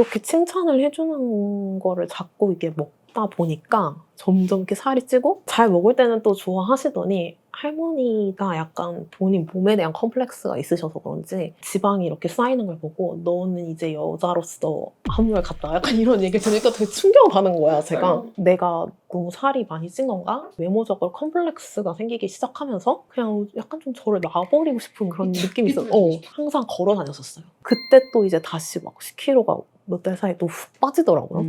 그렇게 칭찬을 해주는 거를 자꾸 이게 먹다 보니까 점점 이렇게 살이 찌고 잘 먹을 때는 또 좋아하시더니 할머니가 약간 본인 몸에 대한 컴플렉스가 있으셔서 그런지 지방이 이렇게 쌓이는 걸 보고 너는 이제 여자로서 한물 갔다 약간 이런 얘기를 들으니까 되게 충격받은 거야 제가. 내가 너무 살이 많이 찐 건가? 외모적으로 컴플렉스가 생기기 시작하면서 그냥 약간 좀 저를 놔버리고 싶은 그런 느낌이 있어요. 항상 걸어 다녔었어요. 그때 또 이제 다시 막 10kg가 몇 달 사이에 또 훅 빠지더라고요.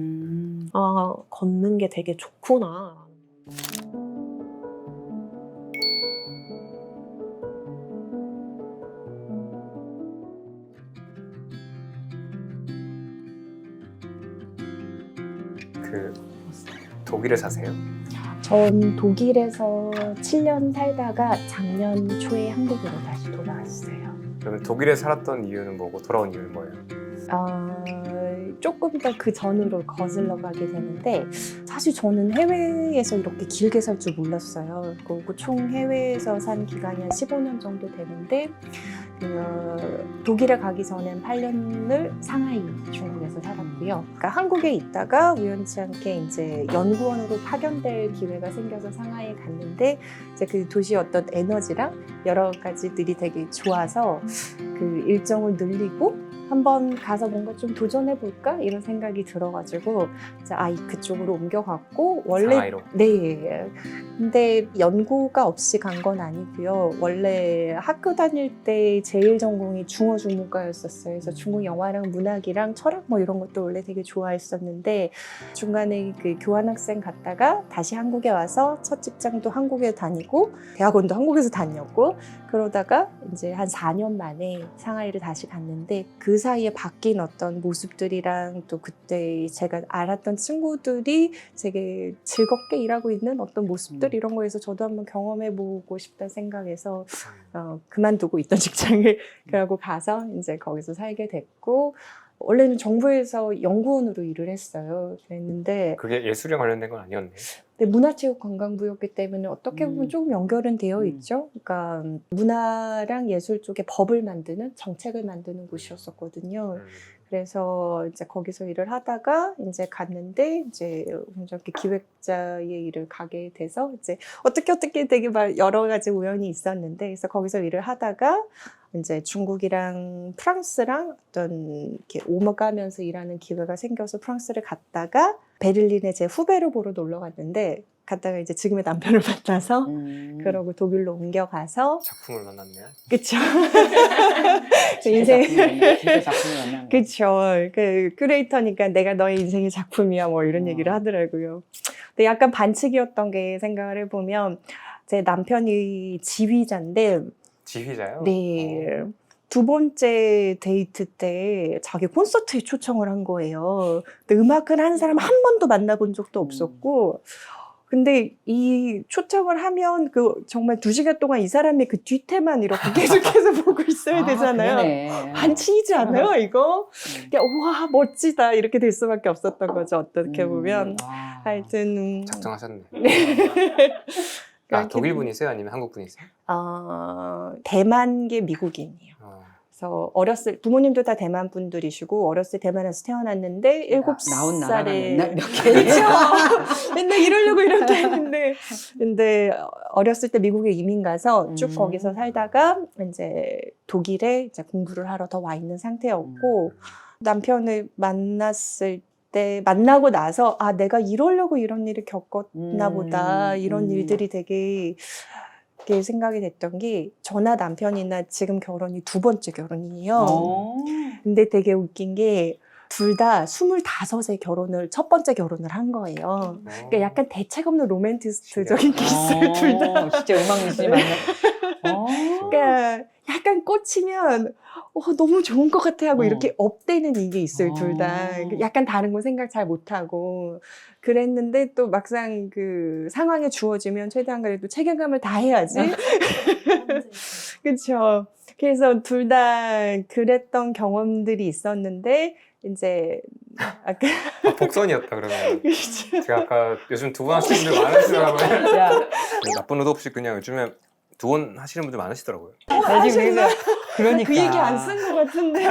아, 걷는 게 되게 좋구나. 그 독일에 사세요? 전 독일에서 7년 살다가 작년 초에 한국으로 다시 돌아왔어요. 그러면 독일에 살았던 이유는 뭐고 돌아온 이유는 뭐예요? 조금 더 그 전으로 거슬러 가게 되는데 사실 저는 해외에서 이렇게 길게 살 줄 몰랐어요. 그리고 총 해외에서 산 기간이 한 15년 정도 되는데 독일에 가기 전엔 8년을 상하이 중국에서 살았고요. 그러니까 한국에 있다가 우연치 않게 이제 연구원으로 파견될 기회가 생겨서 상하이에 갔는데 이제 그 도시의 어떤 에너지랑 여러 가지들이 되게 좋아서 그 일정을 늘리고 한번 가서 뭔가 좀 도전해볼까? 이런 생각이 들어가지고 이제 그쪽으로 옮겨갔고 원래 상하이로? 네. 근데 연구가 없이 간 건 아니고요. 원래 학교 다닐 때 제일 전공이 중어 중문과였었어요. 그래서 중국 영화랑 문학이랑 철학 뭐 이런 것도 원래 되게 좋아했었는데 중간에 그 교환학생 갔다가 다시 한국에 와서 첫 직장도 한국에 다니고 대학원도 한국에서 다녔고 그러다가 이제 한 4년 만에 상하이를 다시 갔는데 그 사이에 바뀐 어떤 모습들이랑 또 그때 제가 알았던 친구들이 되게 즐겁게 일하고 있는 어떤 모습들 이런 거에서 저도 한번 경험해보고 싶다 생각해서 그만두고 있던 직장을 그러고 가서 이제 거기서 살게 됐고 원래는 정부에서 연구원으로 일을 했어요. 그랬는데 그게 예술에 관련된 건 아니었네요. 근데 문화체육관광부였기 때문에 어떻게 보면 조금 연결은 되어 있죠. 그러니까 문화랑 예술 쪽에 법을 만드는 정책을 만드는 곳이었었거든요. 그래서 이제 거기서 일을 하다가 이제 갔는데 이제 이렇게 기획자의 일을 가게 돼서 이제 어떻게 되게 막 여러 가지 우연이 있었는데 그래서 거기서 일을 하다가 이제 중국이랑 프랑스랑 어떤 이렇게 오가면서 일하는 기회가 생겨서 프랑스를 갔다가 베를린에 제 후배를 보러 놀러 갔는데 갔다가 이제 지금의 남편을 만나서 그러고 독일로 옮겨가서 작품을 만났네요. 그쵸. 진짜 작품을 만난 거. 그쵸. 그 큐레이터니까 내가 너의 인생의 작품이야 뭐 이런 얘기를 하더라고요. 근데 약간 반칙이었던 게 생각을 해보면 제 남편이 지휘자인데 지휘자요? 네. 두 번째 데이트 때 자기 콘서트에 초청을 한 거예요. 근데 음악을 하는 사람 한 번도 만나본 적도 없었고 근데 이 초청을 하면 그 정말 2시간 동안 이 사람의 그 뒤태만 이렇게 계속해서 보고 있어야 되잖아요. 그러네. 반칙이지 않아요, 이거? 와, 멋지다. 이렇게 될 수밖에 없었던 거죠, 어떻게 보면. 하여튼. 작정하셨네. 그렇게 독일 분이세요? 아니면 한국 분이세요? 대만계 미국인이에요. 그래서 어렸을 부모님도 다 대만 분들이시고 어렸을 때 대만에서 태어났는데 7살에 나온 나라가 몇 개. 그렇죠. 맨날 이러려고 이렇게 했는데 근데 어렸을 때 미국에 이민 가서 쭉 거기서 살다가 이제 독일에 이제 공부를 하러 더 와 있는 상태였고 남편을 만났을 때 만나고 나서 내가 이러려고 이런 일을 겪었나 보다 이런 일들이 되게 생각이 됐던 게 저나 남편이나 지금 결혼이 2번째 결혼이에요. 근데 되게 웃긴 게 둘 다 25에 첫 번째 결혼을 한 거예요. 그러니까 약간 대책 없는 로맨티스트적인 게 있어요, 둘 다. 진짜 음악 미술이 맞네. 그러니까 약간 꽂히면 너무 좋은 것 같아 하고 이렇게 업되는 이게 있어요, 둘 다. 약간 다른 거 생각 잘 못하고. 그랬는데 또 막상 그 상황에 주어지면 최대한 그래도 책임감을 다 해야지. 그렇죠. 그래서 둘 다 그랬던 경험들이 있었는데 이제 아까 복선이었다 그러면. 그렇죠. 제가 아까 요즘 두 번 하시는 분들 많으시더라고요. 야, 나쁜 의도 없이 그냥 요즘에 두 번 하시는 분들 많으시더라고요. 나 지금 그래서 그러니까. 그 얘기 안 쓴 것 같은데.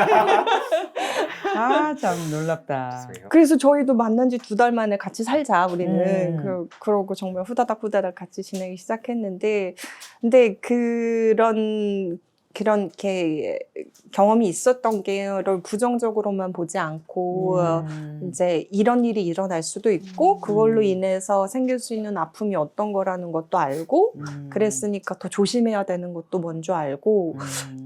아, 참 놀랍다. 죄송해요. 그래서 저희도 만난 지 2달 만에 같이 살자 우리는. 음. 그러고 정말 후다닥 같이 지내기 시작했는데, 근데 그런 이렇게 경험이 있었던 게를 부정적으로만 보지 않고 이제 이런 일이 일어날 수도 있고 그걸로 인해서 생길 수 있는 아픔이 어떤 거라는 것도 알고 그랬으니까 더 조심해야 되는 것도 먼저 알고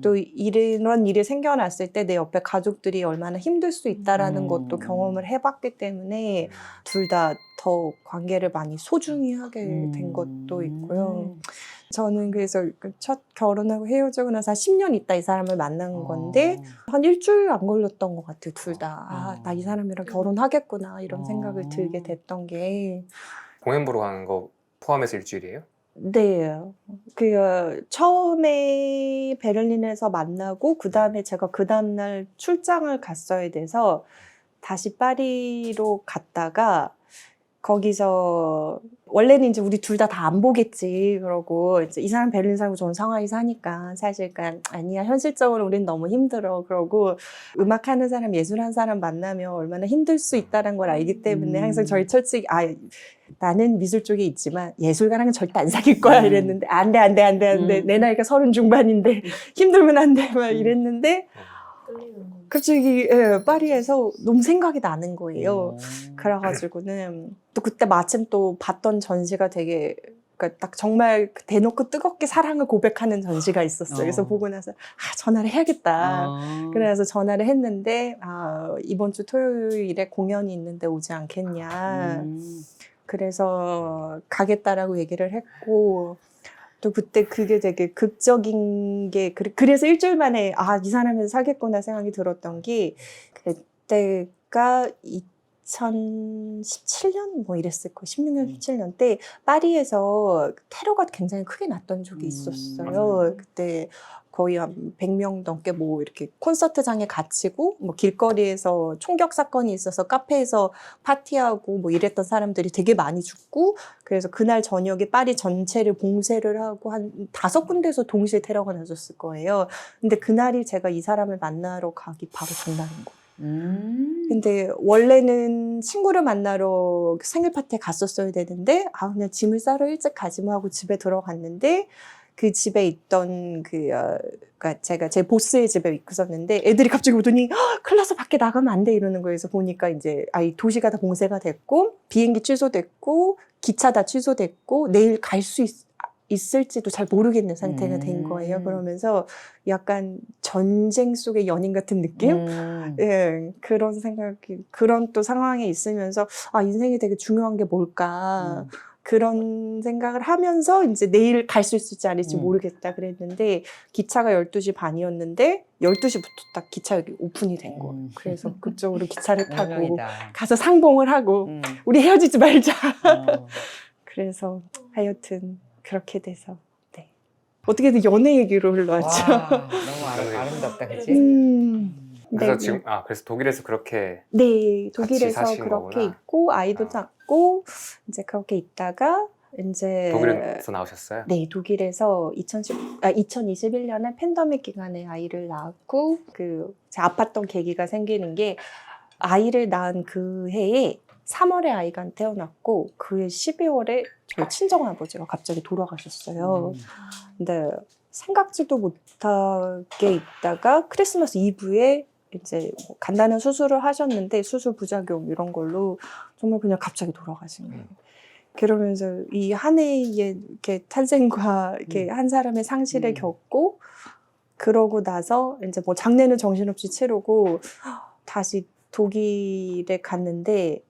또 이런 일이 생겨났을 때 내 옆에 가족들이 얼마나 힘들 수 있다라는 것도 경험을 해봤기 때문에 둘 다 더 관계를 많이 소중히 하게 된 것도 있고요. 저는 그래서 첫 결혼하고 헤어지고 나서 한 10년 있다 이 사람을 만난 건데 한 일주일 안 걸렸던 것 같아요. 둘 다. 아, 나 이 사람이랑 결혼하겠구나 이런 생각을 들게 됐던 게. 공연 보러 가는 거 포함해서 일주일이에요? 네. 처음에 베를린에서 만나고 그다음에 제가 그 다음날 출장을 갔어야 돼서 다시 파리로 갔다가 거기서 원래는 이제 우리 둘 다 안 보겠지 그러고 이제 이 사람 베를린 살고 저는 상하이 사니까 사실 아니야 현실적으로 우린 너무 힘들어 그러고 음악하는 사람 예술하는 사람 만나면 얼마나 힘들 수 있다는 걸 알기 때문에 항상 저희 철칙 나는 미술 쪽에 있지만 예술가랑은 절대 안 사귈 거야 이랬는데 안돼 내 나이가 30 중반인데 힘들면 안 돼 막 이랬는데 갑자기 파리에서 너무 생각이 나는 거예요. 그래가지고는 또 그때 마침 또 봤던 전시가 되게 그러니까 딱 정말 대놓고 뜨겁게 사랑을 고백하는 전시가 있었어요. 그래서 보고 나서 전화를 해야겠다. 그래서 전화를 했는데 이번 주 토요일에 공연이 있는데 오지 않겠냐. 그래서 가겠다라고 얘기를 했고 또 그때 그게 되게 극적인 게 그래서 일주일 만에 이 사람에서 살겠구나 생각이 들었던 게 그때가 2017년 뭐 이랬을 거예요. 16년, 17년 때 파리에서 테러가 굉장히 크게 났던 적이 있었어요. 그때 거의 한 100명 넘게 뭐 이렇게 콘서트장에 갇히고 뭐 길거리에서 총격 사건이 있어서 카페에서 파티하고 뭐 이랬던 사람들이 되게 많이 죽고 그래서 그날 저녁에 파리 전체를 봉쇄를 하고 한 5군데에서 동시에 테러가 났었을 거예요. 근데 그날이 제가 이 사람을 만나러 가기 바로 전날인 거예요. 근데 원래는 친구를 만나러 생일 파티에 갔었어야 되는데 그냥 짐을 싸러 일찍 가지 뭐 하고 집에 들어갔는데 그 집에 있던 그러니까 제가 제 보스의 집에 있었는데 애들이 갑자기 오더니 큰일 났어 밖에 나가면 안 돼 이러는 거예요. 그래서 보니까 이제 이 도시가 다 봉쇄가 됐고 비행기 취소됐고 기차 다 취소됐고 내일 갈 수 있을지도 잘 모르겠는 상태가 된 거예요. 그러면서 약간 전쟁 속의 연인 같은 느낌? 예, 그런 생각이, 그런 또 상황에 있으면서 인생이 되게 중요한 게 뭘까? 그런 생각을 하면서 이제 내일 갈 수 있을지 아닐지 모르겠다 그랬는데 기차가 12시 반이었는데 12시부터 딱 기차 여기 오픈이 된 거예요. 그래서 그쪽으로 기차를 타고 가서 상봉을 하고 우리 헤어지지 말자. 그래서 하여튼 그렇게 돼서 네. 어떻게든 연애 얘기로 흘러왔죠. 너무 아름답다, 그치? 그래서 네. 지금 그래서 독일에서 그렇게 네, 같이 독일에서 사신 그렇게 거구나. 있고 아이도 낳고 이제 그렇게 있다가 이제 독일에서 나오셨어요? 네, 독일에서 2021년에 팬데믹 기간에 아이를 낳았고 제 아팠던 계기가 생기는 게 아이를 낳은 그 해에 3월에 아이가 태어났고 그 12월에 저희 친정아버지가 갑자기 돌아가셨어요. 근데 생각지도 못하게 있다가 크리스마스 이브에 이제 뭐 간단한 수술을 하셨는데 수술 부작용 이런 걸로 정말 그냥 갑자기 돌아가신 거예요. 그러면서 이 한 해의 이렇게 탄생과 이렇게 한 사람의 상실을 겪고 그러고 나서 이제 뭐 장례는 정신없이 치르고 다시 독일에 갔는데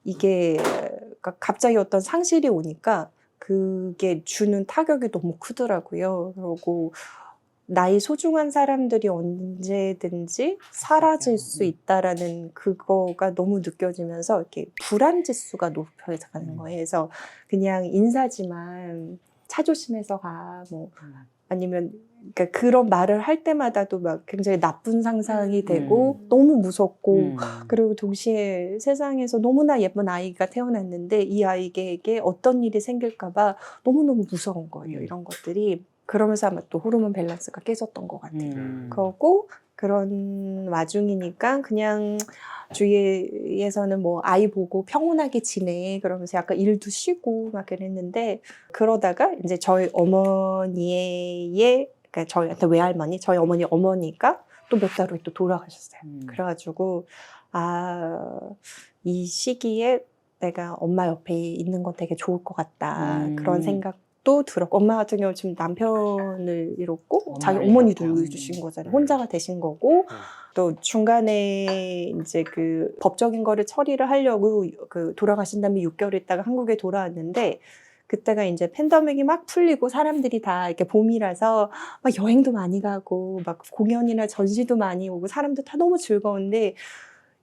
이게 그러니까 갑자기 어떤 상실이 오니까 그게 주는 타격이 너무 크더라고요. 그리고 나의 소중한 사람들이 언제든지 사라질 수 있다라는 그거가 너무 느껴지면서 이렇게 불안 지수가 높아져 가는 거예요. 그래서 그냥 인사지만 차 조심해서 가, 뭐 아니면 그러니까 그런 말을 할 때마다도 막 굉장히 나쁜 상상이 되고 너무 무섭고 그리고 동시에 세상에서 너무나 예쁜 아이가 태어났는데 이 아이에게 어떤 일이 생길까 봐 너무너무 무서운 거예요. 이런 것들이. 그러면서 아마 또 호르몬 밸런스가 깨졌던 것 같아요. 그러고 그런 와중이니까 그냥 주위에서는 뭐 아이 보고 평온하게 지내 그러면서 약간 일도 쉬고 막 그랬는데 그러다가 이제 저희 어머니의 그러니까 저희한테 외할머니 저희 어머니가 또 몇 달 후에 또 돌아가셨어요. 그래가지고 이 시기에 내가 엄마 옆에 있는 건 되게 좋을 것 같다 그런 생각도 들었고 엄마 같은 경우 지금 남편을 잃었고 자기 어머니도 잃으신 거잖아요. 혼자가 되신 거고 또 중간에 이제 그 법적인 거를 처리를 하려고 그 돌아가신 다음에 6개월 있다가 한국에 돌아왔는데 그때가 이제 팬데믹이 막 풀리고 사람들이 다 이렇게 봄이라서 막 여행도 많이 가고 막 공연이나 전시도 많이 오고 사람도 다 너무 즐거운데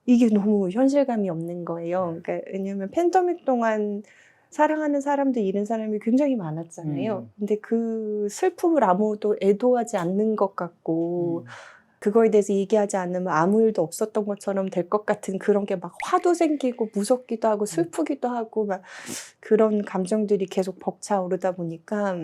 이게 너무 현실감이 없는 거예요. 그러니까 왜냐면 팬데믹 동안 사랑하는 사람들 잃은 사람이 굉장히 많았잖아요. 근데 그 슬픔을 아무도 애도하지 않는 것 같고 그거에 대해서 얘기하지 않으면 아무 일도 없었던 것처럼 될 것 같은 그런 게 막 화도 생기고 무섭기도 하고 슬프기도 하고 막 그런 감정들이 계속 벅차오르다 보니까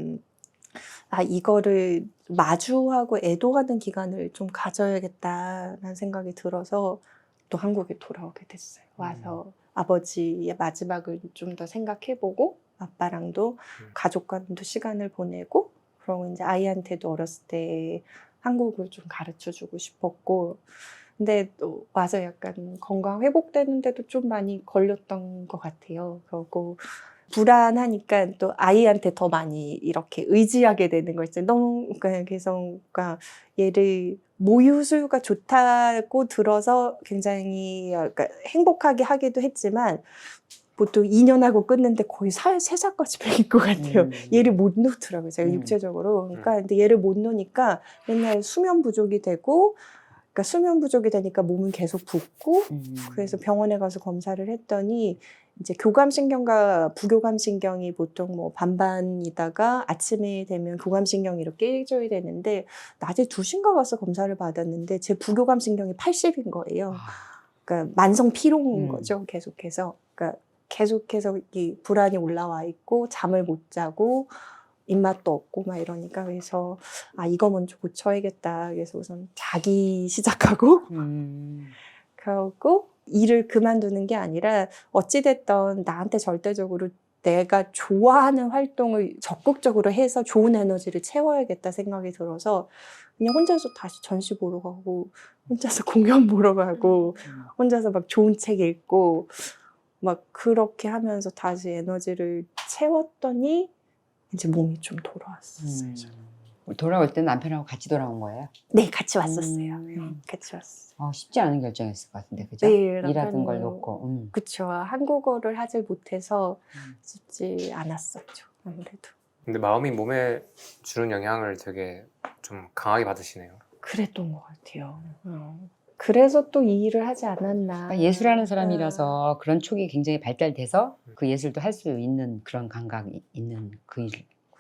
이거를 마주하고 애도하는 기간을 좀 가져야겠다라는 생각이 들어서 또 한국에 돌아오게 됐어요. 와서 아버지의 마지막을 좀 더 생각해보고 아빠랑도 가족과도 시간을 보내고 그리고 이제 아이한테도 어렸을 때 한국을 좀 가르쳐주고 싶었고 근데 또 와서 약간 건강 회복되는데도 좀 많이 걸렸던 것 같아요. 그리고 불안하니까 또 아이한테 더 많이 이렇게 의지하게 되는 거 있잖아요. 너무 그러니까 얘를 모유수유가 좋다고 들어서 굉장히 그러니까 행복하게 하기도 했지만 보통 2년하고 끊는데 거의 3살까지 배길 것 같아요. 얘를 못 놓더라고요, 제가 육체적으로. 그러니까 근데 얘를 못 놓으니까 맨날 수면 부족이 되고 그러니까 수면 부족이 되니까 몸은 계속 붓고 그래서 병원에 가서 검사를 했더니 이제 교감신경과 부교감신경이 보통 뭐 반반이다가 아침에 되면 교감신경이 이렇게 깨져야 되는데 낮에 2시인가 가서 검사를 받았는데 제 부교감신경이 80인 거예요. 그러니까 만성 피로인 거죠, 계속해서. 그러니까 계속해서 이 불안이 올라와 있고 잠을 못 자고 입맛도 없고 막 이러니까 그래서 이거 먼저 고쳐야겠다. 그래서 우선 자기 시작하고 그러고 일을 그만두는 게 아니라 어찌됐든 나한테 절대적으로 내가 좋아하는 활동을 적극적으로 해서 좋은 에너지를 채워야겠다 생각이 들어서 그냥 혼자서 다시 전시 보러 가고 혼자서 공연 보러 가고 혼자서 막 좋은 책 읽고 막 그렇게 하면서 다시 에너지를 채웠더니 이제 몸이 좀 돌아왔었어요. 돌아올 때 남편하고 같이 돌아온 거예요? 네, 같이 왔었어요. 같이 왔어요. 쉽지 않은 결정이었을 것 같은데, 그죠? 네, 일하던 걸 남편은- 놓고. 그쵸. 한국어를 하질 못해서 쉽지 않았었죠. 아무래도. 근데 마음이 몸에 주는 영향을 되게 좀 강하게 받으시네요. 그랬던 것 같아요. 그래서 또 이 일을 하지 않았나. 그러니까 예술하는 사람이라서 그런 촉이 굉장히 발달돼서 그 예술도 할 수 있는 그런 감각이 있는 그 일.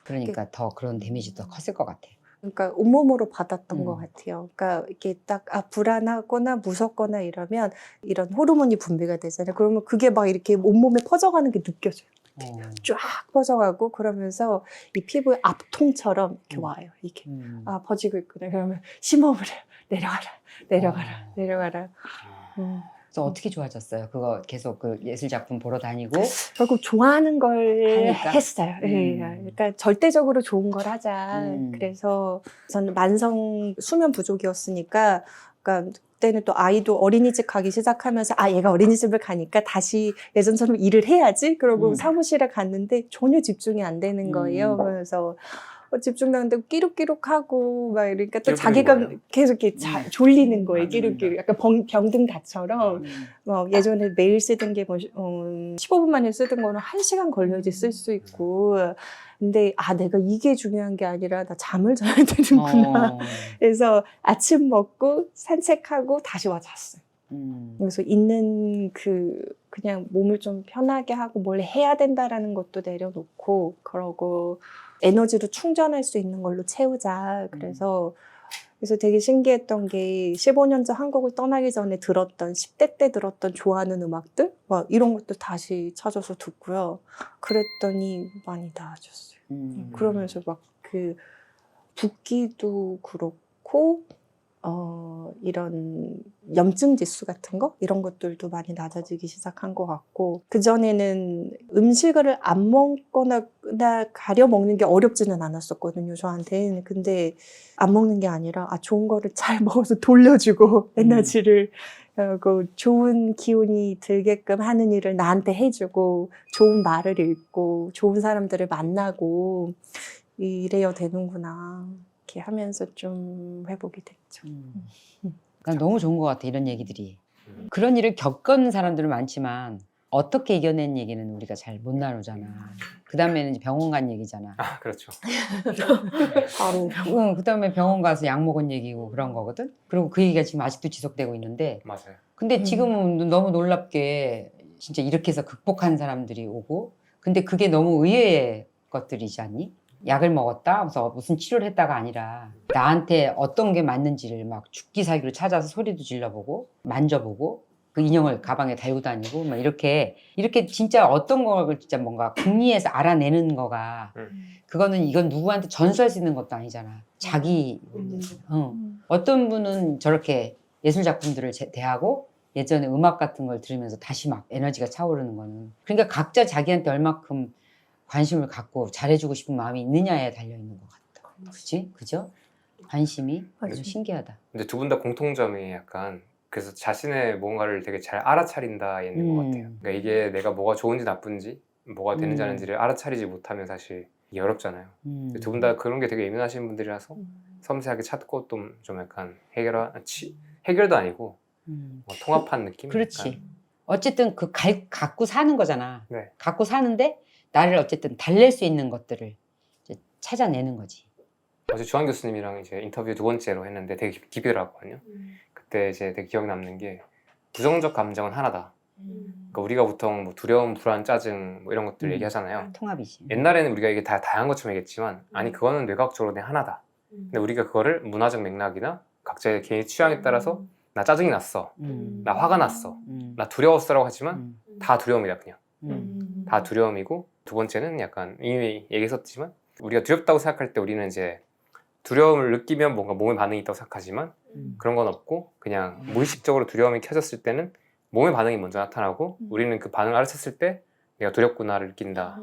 그러니까 더 그런 데미지 더 컸을 것 같아요. 그러니까 온몸으로 받았던 것 같아요. 그러니까 이게 딱 불안하거나 무섭거나 이러면 이런 호르몬이 분비가 되잖아요. 그러면 그게 막 이렇게 온몸에 퍼져가는 게 느껴져요. 쫙 퍼져가고 그러면서 이 피부의 압통처럼 이렇게 와요. 이게 퍼지고 있구나. 그러면 심호흡을 해요. 내려가라. 그래서 어떻게 좋아졌어요? 그거 계속 그 예술 작품 보러 다니고 결국 좋아하는 걸 하니까? 했어요. 그러니까 절대적으로 좋은 걸 하자. 그래서 저는 만성 수면 부족이었으니까 그러니까 그때는 또 아이도 어린이집 가기 시작하면서 얘가 어린이집을 가니까 다시 예전처럼 일을 해야지. 그러고 사무실에 갔는데 전혀 집중이 안 되는 거예요. 그래서 집중도 안 되고 끼룩끼룩하고 막 이러니까 또 자기가 뭐예요? 계속 이렇게 졸리는 거예요. 끼룩끼룩. 약간 병든 닭처럼. 예전에 매일 쓰던 게 15분 만에 쓰던 거는 1시간 걸려야지 쓸 수 있고. 근데 내가 이게 중요한 게 아니라 나 잠을 자야 되는구나. 그래서 아침 먹고 산책하고 다시 와 잤어요. 그래서 있는 그냥 몸을 좀 편하게 하고 뭘 해야 된다라는 것도 내려놓고 그러고 에너지로 충전할 수 있는 걸로 채우자. 그래서 되게 신기했던 게 15년 전 한국을 떠나기 전에 들었던 10대 때 들었던 좋아하는 음악들 막 이런 것도 다시 찾아서 듣고요. 그랬더니 많이 나아졌어요. 그러면서 막 붓기도 그렇고 이런 염증 지수 같은 거 이런 것들도 많이 낮아지기 시작한 것 같고 그전에는 음식을 안 먹거나 가려 먹는 게 어렵지는 않았었거든요 저한테는. 근데 안 먹는 게 아니라 좋은 거를 잘 먹어서 돌려주고 에너지를 그 좋은 기운이 들게끔 하는 일을 나한테 해주고 좋은 말을 읽고 좋은 사람들을 만나고 이래야 되는구나 이렇게 하면서 좀 회복이 됐죠. 난 너무 좋은 것 같아 이런 얘기들이. 그런 일을 겪은 사람들은 많지만 어떻게 이겨낸 얘기는 우리가 잘 못 나누잖아. 그 다음에는 이제 병원 간 얘기잖아. 아, 그렇죠. 바로 응, 그 다음에 병원 가서 약 먹은 얘기고 그런 거거든. 그리고 그 얘기가 지금 아직도 지속되고 있는데 맞아요. 근데 지금은 너무 놀랍게 진짜 이렇게 해서 극복한 사람들이 오고 근데 그게 너무 의외의 것들이지 않니? 약을 먹었다? 그래서 무슨 치료를 했다가 아니라 나한테 어떤 게 맞는지를 막 죽기 살기로 찾아서 소리도 질러보고 만져보고 그 인형을 가방에 달고 다니고 막 이렇게 진짜 어떤 걸 진짜 뭔가 궁리해서 알아내는 거가 그거는 이건 누구한테 전수할 수 있는 것도 아니잖아. 자기 어떤 분은 저렇게 예술 작품들을 대하고 예전에 음악 같은 걸 들으면서 다시 막 에너지가 차오르는 거는 그러니까 각자 자기한테 얼마큼 관심을 갖고 잘해주고 싶은 마음이 있느냐에 달려있는 것 같다. 그치? 그죠? 관심이 아주 신기하다. 근데 두 분 다 공통점이 약간 그래서 자신의 뭔가를 되게 잘 알아차린다 있는 것 같아요. 그러니까 이게 내가 뭐가 좋은지 나쁜지 뭐가 되는지 아닌지를 알아차리지 못하면 사실 이게 어렵잖아요. 두 분 다 그런 게 되게 예민하신 분들이라서 섬세하게 찾고 좀 약간 해결도 아니고 뭐 통합한 느낌? 그렇지. 약간. 어쨌든 그 갖고 사는 거잖아. 네. 갖고 사는데 나를 어쨌든 달랠 수 있는 것들을 이제 찾아내는 거지. 어제 주한 교수님이랑 이제 인터뷰 두 번째로 했는데 되게 깊이 들어갔거든요. 그때 이제 되게 기억에 남는 게 부정적 감정은 하나다. 그러니까 우리가 보통 뭐 두려움, 불안, 짜증 뭐 이런 것들 얘기하잖아요. 통합이지. 옛날에는 우리가 이게 다 다양한 것처럼 얘기했지만 아니 그거는 뇌과학적으로 그냥 하나다. 근데 우리가 그거를 문화적 맥락이나 각자의 개인 취향에 따라서 나 짜증이 났어, 나 화가 났어, 나 두려웠어라고 하지만 다 두려움이다 그냥. 다 두려움이고 두 번째는 약간 이미 얘기했었지만 우리가 두렵다고 생각할 때 우리는 이제 두려움을 느끼면 뭔가 몸에 반응이 있다고 생각하지만 그런 건 없고 그냥 무의식적으로 두려움이 켜졌을 때는 몸의 반응이 먼저 나타나고 우리는 그 반응을 알아챘을 때 내가 두렵구나를 느낀다.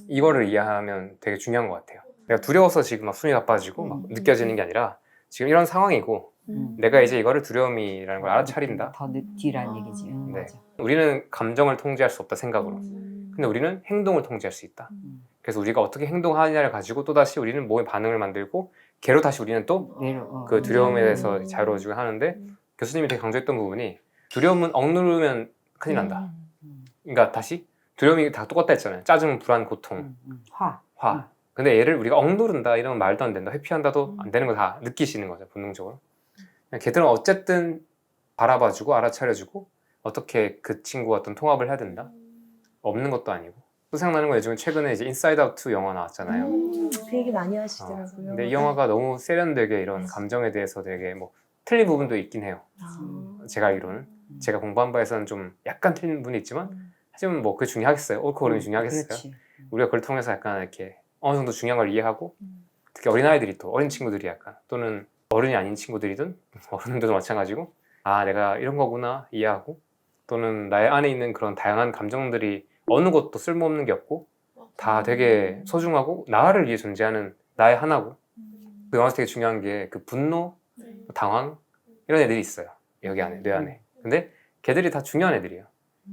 이거를 이해하면 되게 중요한 것 같아요. 내가 두려워서 지금 막 숨이 가빠지고 막 느껴지는 게 아니라 지금 이런 상황이고 내가 이제 이거를 두려움이라는 걸 알아차린다. 더 뒤라는 얘기지. 네. 맞아. 우리는 감정을 통제할 수 없다 생각으로. 근데 우리는 행동을 통제할 수 있다. 그래서 우리가 어떻게 행동하느냐를 가지고 또다시 우리는 몸의 반응을 만들고 걔로 다시 우리는 또 그 두려움에 대해서 자유로워지고 하는데 교수님이 되게 강조했던 부분이 두려움은 억누르면 큰일 난다. 그러니까 다시 두려움이 다 똑같다 했잖아요. 짜증, 불안, 고통, 화. 근데 얘를 우리가 억누른다 이러면 말도 안 된다. 회피한다도 안 되는 거 다 느끼시는 거죠. 본능적으로. 걔들은 어쨌든 바라봐주고 알아차려주고 어떻게 그 친구와 어떤 통합을 해야 된다. 없는 것도 아니고. 또 생각나는 건 요즘에 최근에 이제 인사이드 아웃 2 영화 나왔잖아요. 그 얘기 많이 하시더라고요. 근데 이 영화가 너무 세련되게 이런 감정에 대해서 되게 뭐 틀린 부분도 있긴 해요. 제가 알기로는 제가 공부한 바에서는 좀 약간 틀린 부분이 있지만 하지만 뭐 그게 중요하겠어요. 옳고 그름이 중요하겠어요. 그렇지. 우리가 그걸 통해서 약간 이렇게 어느 정도 중요한 걸 이해하고 특히 어린아이들이 또 어린 친구들이 약간 또는 어른이 아닌 친구들이든 어른들도 마찬가지고 아 내가 이런 거구나 이해하고 또는 나의 안에 있는 그런 다양한 감정들이 어느 것도 쓸모없는 게 없고 다 되게 소중하고 나를 위해 존재하는 나의 하나고 그 영화에서 되게 중요한 게 그 분노, 당황 이런 애들이 있어요. 여기 안에 뇌 안에. 근데 걔들이 다 중요한 애들이에요.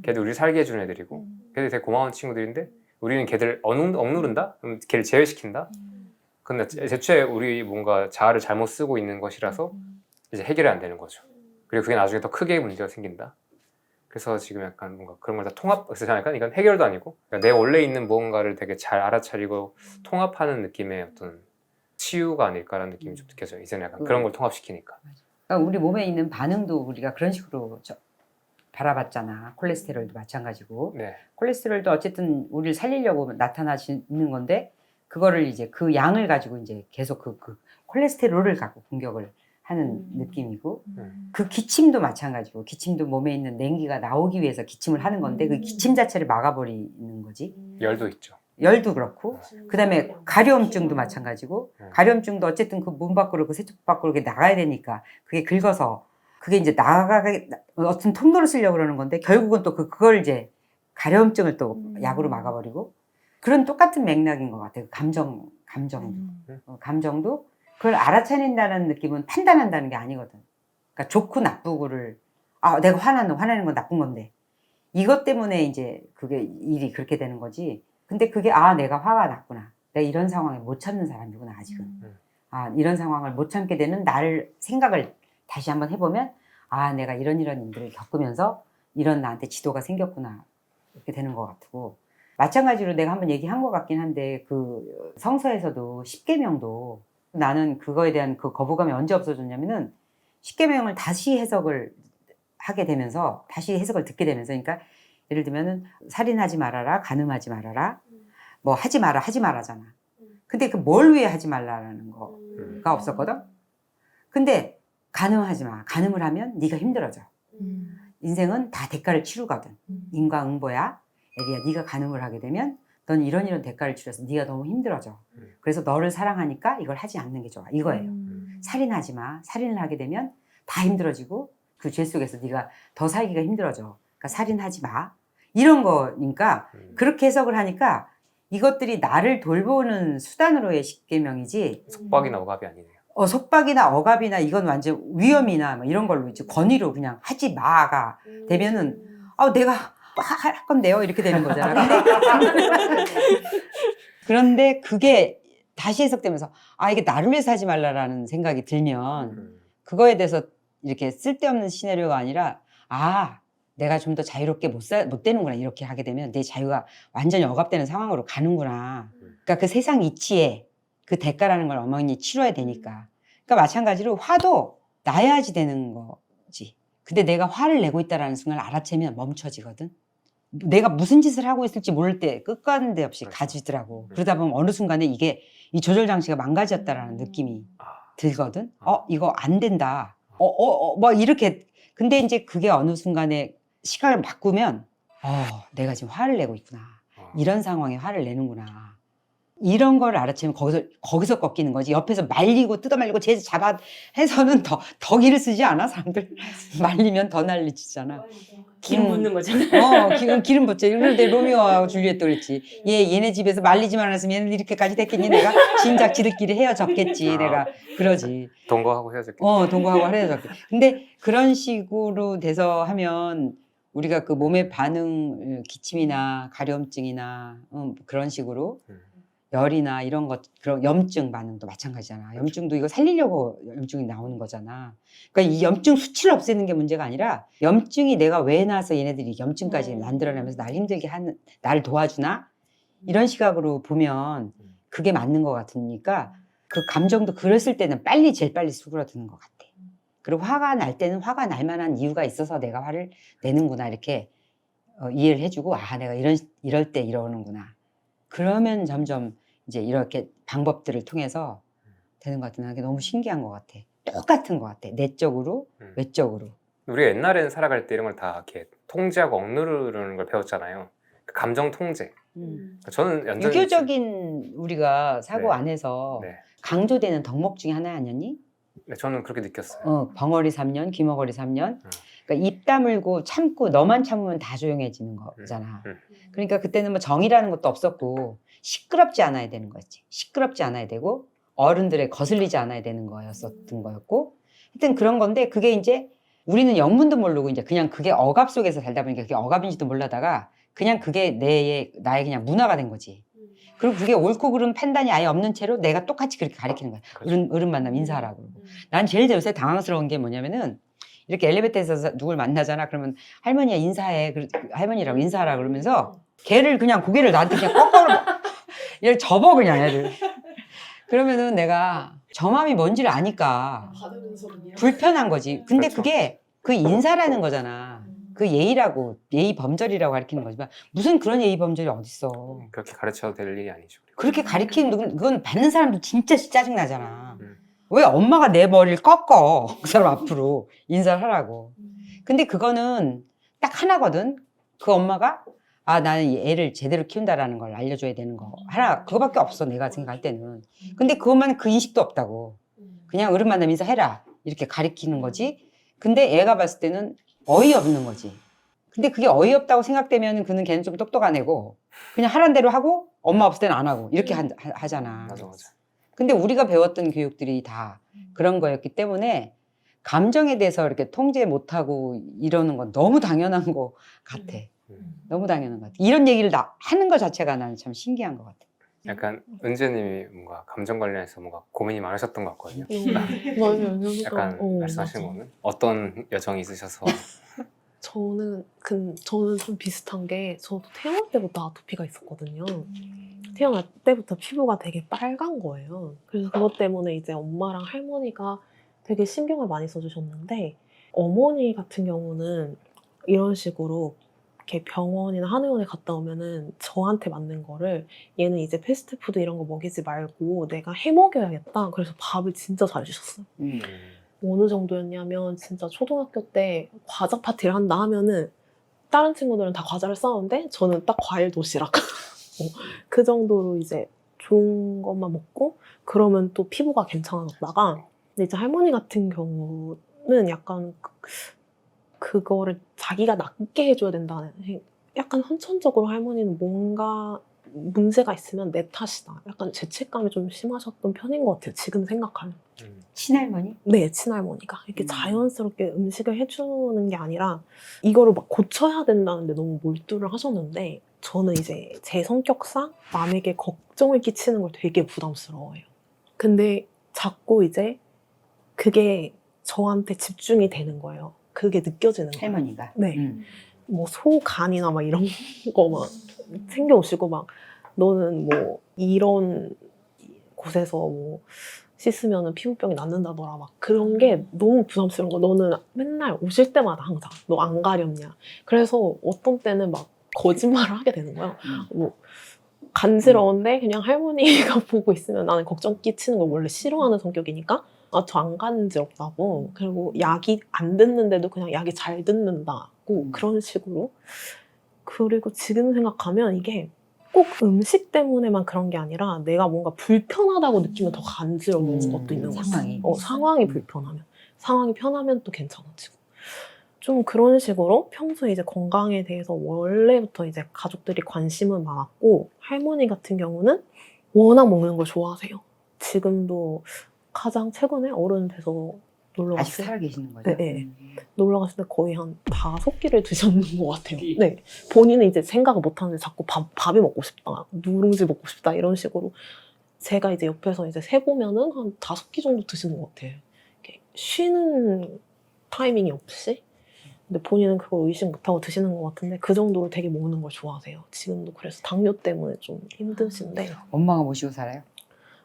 걔들 우리를 살게 해주는 애들이고 걔들이 되게 고마운 친구들인데 우리는 걔들을 억누른다? 그럼 걔를 제외시킨다? 근데 애초에 우리 뭔가 자아를 잘못 쓰고 있는 것이라서 이제 해결이 안 되는 거죠. 그리고 그게 나중에 더 크게 문제가 생긴다. 그래서 지금 약간 뭔가 그런 걸 다 그래서 약간 이건 해결도 아니고 그러니까 내 원래 있는 무언가를 되게 잘 알아차리고 통합하는 느낌의 어떤 치유가 아닐까라는 느낌이 좀 느껴져요. 이제는 약간 그런 걸 통합시키니까. 그러니까 우리 몸에 있는 반응도 우리가 그런 식으로 바라봤잖아. 콜레스테롤도 마찬가지고. 네. 콜레스테롤도 어쨌든 우리를 살리려고 나타나시는 건데 그거를 이제 그 양을 가지고 이제 계속 그 콜레스테롤을 갖고 공격을 하는 느낌이고 그 기침도 마찬가지고 기침도 몸에 있는 냉기가 나오기 위해서 기침을 하는 건데 그 기침 자체를 막아버리는 거지. 열도 있죠. 열도 그렇고 그다음에 가려움증도 마찬가지고 가려움증도 어쨌든 그 문 밖으로 그 세척 밖으로 이렇게 나가야 되니까 그게 긁어서 그게 이제 나가게 어떤 통로를 쓰려고 그러는 건데 결국은 또 그걸 이제 가려움증을 또 약으로 막아버리고 그런 똑같은 맥락인 것 같아요. 감정도 그걸 알아차린다는 느낌은 판단한다는 게 아니거든. 그러니까 좋고 나쁘고를 내가 화내는 건 나쁜 건데 이것 때문에 이제 그게 일이 그렇게 되는 거지. 근데 그게 내가 화가 났구나. 내가 이런 상황에 못 참는 사람이구나 아직은. 이런 상황을 못 참게 되는 나를 생각을 다시 한번 해보면 내가 이런 일들을 겪으면서 이런 나한테 지도가 생겼구나 이렇게 되는 것 같고 마찬가지로 내가 한번 얘기한 것 같긴 한데 그 성서에서도 십계명도 나는 그거에 대한 그 거부감이 언제 없어졌냐면은 십계명을 다시 해석을 하게 되면서 다시 해석을 듣게 되면서 그러니까 예를 들면은 살인하지 말아라 간음하지 말아라 뭐 하지 마라잖아. 근데 그 뭘 위해 하지 말라라는 거가 없었거든. 근데 간음하지 마. 간음을 하면 네가 힘들어져. 인생은 다 대가를 치르거든. 인과응보야. 에리야 네가 간음을 하게 되면 넌 이런 대가를 치러서 네가 너무 힘들어져. 그래서 너를 사랑하니까 이걸 하지 않는 게 좋아. 이거예요. 살인하지 마. 살인을 하게 되면 다 힘들어지고 그 죄 속에서 네가 더 살기가 힘들어져. 그러니까 살인하지 마. 이런 거니까 그렇게 해석을 하니까 이것들이 나를 돌보는 수단으로의 십계명이지 속박이나 억압이 아니네요. 속박이나 억압이나 이건 완전 위험이나 뭐 이런 걸로 이제 권위로 그냥 하지 마가 되면은 내가 할 건데요 이렇게 되는 거잖아. 그런데 그게 다시 해석되면서 이게 나를 위해서 하지 말라라는 생각이 들면 그거에 대해서 이렇게 쓸데없는 시나리오가 아니라 내가 좀 더 자유롭게 못 되는구나 이렇게 하게 되면 내 자유가 완전히 억압되는 상황으로 가는구나. 그러니까 그 세상 이치에 그 대가라는 걸 어머니 치러야 되니까. 그러니까 마찬가지로 화도 나야지 되는 거지. 근데 내가 화를 내고 있다는 순간을 알아채면 멈춰지거든. 내가 무슨 짓을 하고 있을지 모를 때 끝가는데 없이 가지더라고. 그러다 보면 어느 순간에 이 조절 장치가 망가졌다라는 느낌이 들거든. 이거 안 된다. 뭐 이렇게. 근데 이제 그게 어느 순간에 시각을 바꾸면 내가 지금 화를 내고 있구나. 이런 상황에 화를 내는구나. 이런 걸 알아채면 거기서 꺾이는 거지. 옆에서 말리고 뜯어말리고 제재 잡아 해서는 더 기를 쓰지 않아? 사람들 말리면 더 난리치잖아. 기름 붓는 거잖아. 기름 붓지. 그런데 로미오하고 줄리엣도 그랬지. 얘네 집에서 말리지만 않았으면 얘는 이렇게까지 됐겠니? 내가 진작 지들끼리 헤어졌겠지. 내가 그러지. 동거하고 헤어졌겠지. 동거하고 헤어졌겠지. 근데 그런 식으로 돼서 하면 우리가 그 몸의 반응, 기침이나 가려움증이나 그런 식으로 열이나 이런 것, 그런 염증 반응도 마찬가지잖아. 염증도 이거 살리려고 염증이 나오는 거잖아. 그러니까 이 염증 수치를 없애는 게 문제가 아니라 염증이 내가 왜 나서 얘네들이 염증까지 만들어내면서 날 힘들게 하는, 나를 도와주나? 이런 시각으로 보면 그게 맞는 것 같으니까 그 감정도 그랬을 때는 제일 빨리 수그러드는 것 같아. 그리고 화가 날 때는 화가 날 만한 이유가 있어서 내가 화를 내는구나 이렇게 이해를 해주고 내가 이럴 때 이러는구나. 그러면 점점 이제 이렇게 방법들을 통해서 되는 것 같은 게 너무 신기한 것 같아. 똑같은 것 같아. 내적으로, 외적으로. 우리가 옛날에는 살아갈 때 이런 걸 다 이렇게 통제하고 억누르는 걸 배웠잖아요. 그 감정 통제. 저는 연전이 유교적인 우리가 사고 네. 안에서 네. 강조되는 덕목 중에 하나 아니었니? 네, 저는 그렇게 느꼈어요. 벙어리 3년, 귀머거리 3년. 그러니까 입 다물고 참고 너만 참으면 다 조용해지는 거잖아. 그러니까 그때는 뭐 정이라는 것도 없었고 시끄럽지 않아야 되는 거였지. 시끄럽지 않아야 되고 어른들의 거슬리지 않아야 되는 거였었던 거였고 하여튼 그런 건데 그게 이제 우리는 영문도 모르고 이제 그냥 그게 억압 속에서 살다 보니까 그게 억압인지도 몰라다가 그냥 그게 나의 그냥 문화가 된 거지. 그리고 그게 옳고 그름 판단이 아예 없는 채로 내가 똑같이 그렇게 가르치는 거야. 어른 만나면 인사하라고. 난 제일 요새 당황스러운 게 뭐냐면은 이렇게 엘리베이터에서 누굴 만나잖아. 그러면 할머니야 인사해. 할머니라고 인사하라 그러면서 걔를 그냥 고개를 나한테 그냥 꺾어로 얘를 접어 그냥 애를. 그러면은 내가 저 마음이 뭔지를 아니까 불편한 거지. 근데 그렇죠. 그게 그 인사라는 거잖아. 그 예의라고 예의 범절이라고 가르치는 거지만 무슨 그런 예의 범절이 어딨어. 그렇게 가르쳐도 될 일이 아니죠. 그렇게 가르치는 그건 받는 사람도 진짜 짜증 나잖아. 왜 엄마가 내 머리를 꺾어 그 사람 앞으로 인사를 하라고. 근데 그거는 딱 하나거든. 그 엄마가 아, 나는 이 애를 제대로 키운다라는 걸 알려줘야 되는 거 하나 그거밖에 없어 내가 생각할 때는. 근데 그것만 그 인식도 없다고. 그냥 어른 만나면서 해라 이렇게 가리키는 거지. 근데 애가 봤을 때는 어이없는 거지. 근데 그게 어이없다고 생각되면 그는 걔는 좀 똑똑한 애고 그냥 하란 대로 하고 엄마 없을 때는 안 하고 이렇게 하잖아. 맞아 맞아. 근데 우리가 배웠던 교육들이 다 그런 거였기 때문에 감정에 대해서 이렇게 통제 못하고 이러는 건 너무 당연한 거 같아. 너무 당연한 것 같아. 이런 얘기를 하는 것 자체가 나는 참 신기한 것 같아. 약간 은재님이 뭔가 감정 관련해서 뭔가 고민이 많으셨던 것 같거든요. 맞아요. 약간 말씀하시는 거는 어떤 여정이 있으셔서 저는 좀 비슷한 게 저도 태어날 때부터 아토피가 있었거든요. 태어날 때부터 피부가 되게 빨간 거예요. 그래서 그것 때문에 이제 엄마랑 할머니가 되게 신경을 많이 써주셨는데 어머니 같은 경우는 이런 식으로 이렇게 병원이나 한의원에 갔다 오면은 저한테 맞는 거를 얘는 이제 패스트푸드 이런 거 먹이지 말고 내가 해 먹여야겠다. 그래서 밥을 진짜 잘 주셨어요. 어느 정도였냐면 진짜 초등학교 때 과자 파티를 한다 하면은 다른 친구들은 다 과자를 싸우는데 저는 딱 과일 도시락 그 정도로 이제 좋은 것만 먹고 그러면 또 피부가 괜찮아졌다가 근데 이제 할머니 같은 경우는 약간 그거를 자기가 낫게 해줘야 된다는 약간 선천적으로 할머니는 뭔가 문제가 있으면 내 탓이다. 약간 죄책감이 좀 심하셨던 편인 것 같아요. 지금 생각하면. 친할머니? 네, 친할머니가. 이렇게 자연스럽게 음식을 해주는 게 아니라 이거를 막 고쳐야 된다는데 너무 몰두를 하셨는데 저는 이제 제 성격상 남에게 걱정을 끼치는 걸 되게 부담스러워해요. 근데 자꾸 이제 그게 저한테 집중이 되는 거예요. 그게 느껴지는 거예요. 할머니가? 네. 뭐 소간이나 막 이런 거 막 챙겨오시고 막 너는 뭐 이런 곳에서 뭐 씻으면 피부병이 낫는다더라 막 그런 게 너무 부담스러운 거. 너는 맨날 오실 때마다 항상 너 안 가렵냐. 그래서 어떤 때는 막 거짓말을 하게 되는 거예요. 뭐 간지러운데 그냥 할머니가 보고 있으면 나는 걱정 끼치는 걸 원래 싫어하는 성격이니까 아, 저 안 간지럽다고. 그리고 약이 안 듣는데도 그냥 약이 잘 듣는다고 그런 식으로. 그리고 지금 생각하면 이게 꼭 음식 때문에만 그런 게 아니라 내가 뭔가 불편하다고 느끼면 더 간지러운 것도 있는 것 같아요. 상황이. 상황이 불편하면. 상황이 편하면 또 괜찮아지고. 좀 그런 식으로 평소에 이제 건강에 대해서 원래부터 이제 가족들이 관심은 많았고 할머니 같은 경우는 워낙 먹는 걸 좋아하세요. 지금도 가장 최근에 어른 돼서 놀러 아직 갔어요. 살아 계시는 거죠? 네. 놀러 갔을 때 거의 한 5끼를 드셨는 것 같아요. 네. 본인은 이제 생각을 못 하는데 자꾸 밥이 먹고 싶다, 누룽지 먹고 싶다 이런 식으로 제가 이제 옆에서 이제 세보면은 한 5끼 정도 드시는 것 같아요. 이렇게 쉬는 타이밍이 없이. 근데 본인은 그걸 의식 못하고 드시는 것 같은데 그 정도로 되게 먹는 걸 좋아하세요. 지금도 그래서 당뇨 때문에 좀 힘드신데. 엄마가 모시고 살아요?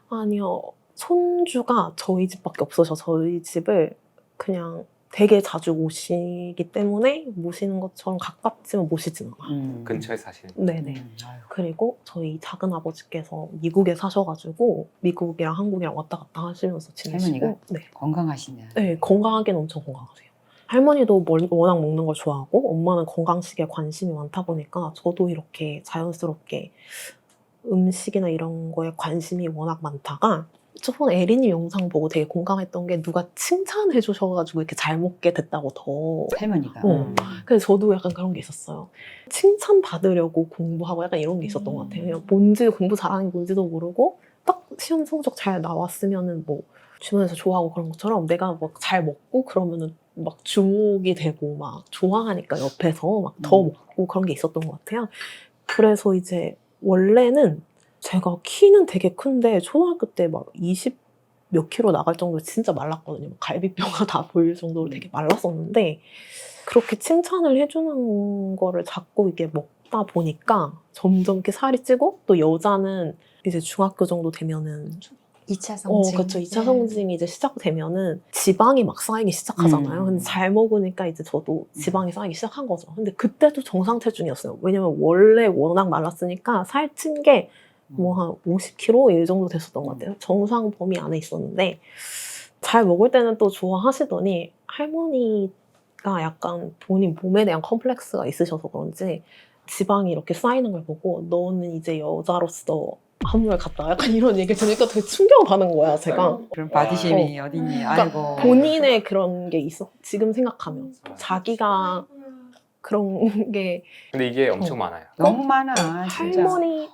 아니요. 손주가 저희 집밖에 없어서 저희 집을 그냥 되게 자주 오시기 때문에 모시는 것처럼 가깝지만 모시지는 않아요. 근처에 사시는 네네. 아유. 그리고 저희 작은 아버지께서 미국에 사셔가지고 미국이랑 한국이랑 왔다 갔다 하시면서 지내시고 할머니가? 네. 건강하시네. 네, 건강하게는 엄청 건강하세요. 할머니도 워낙 먹는 걸 좋아하고 엄마는 건강식에 관심이 많다 보니까 저도 이렇게 자연스럽게 음식이나 이런 거에 관심이 워낙 많다가 저번에 에리님 영상 보고 되게 공감했던 게 누가 칭찬해 주셔가지고 이렇게 잘 먹게 됐다고 더. 할머니가. 그래서 저도 약간 그런 게 있었어요. 칭찬 받으려고 공부하고 약간 이런 게 있었던 것 같아요. 그냥 뭔지 공부 잘하는 게 뭔지도 모르고 딱 시험 성적 잘 나왔으면은 뭐 주변에서 좋아하고 그런 것처럼 내가 막 잘 먹고 그러면은 막 주목이 되고 막 좋아하니까 옆에서 막 더 먹고 그런 게 있었던 것 같아요. 그래서 이제 원래는 제가 키는 되게 큰데 초등학교 때 막 20 몇 킬로 나갈 정도로 진짜 말랐거든요. 갈비뼈가 다 보일 정도로 되게 말랐었는데 그렇게 칭찬을 해주는 거를 자꾸 이게 먹다 보니까 점점 이렇게 살이 찌고 또 여자는 이제 중학교 정도 되면은 2차 성징. 그렇죠. 2차 성징이 이제 시작되면은 지방이 막 쌓이기 시작하잖아요. 근데 잘 먹으니까 이제 저도 지방이 쌓이기 시작한 거죠. 근데 그때도 정상 체중이었어요. 왜냐면 원래 워낙 말랐으니까 살찐 게 뭐 한 50kg 이 정도 됐었던 것 같아요. 정상 범위 안에 있었는데 잘 먹을 때는 또 좋아하시더니 할머니가 약간 본인 몸에 대한 컴플렉스가 있으셔서 그런지 지방이 이렇게 쌓이는 걸 보고 너는 이제 여자로서 한물 갔다 약간 이런 얘기를 들으니까 되게 충격받는 거야 제가. 그럼 바디쉐임이 어딨니? 그러니까 아이고. 본인의 그런 게 있어. 지금 생각하면 자기가 그런 게 근데 이게 엄청 많아요. 너무 많아 진짜. 할머니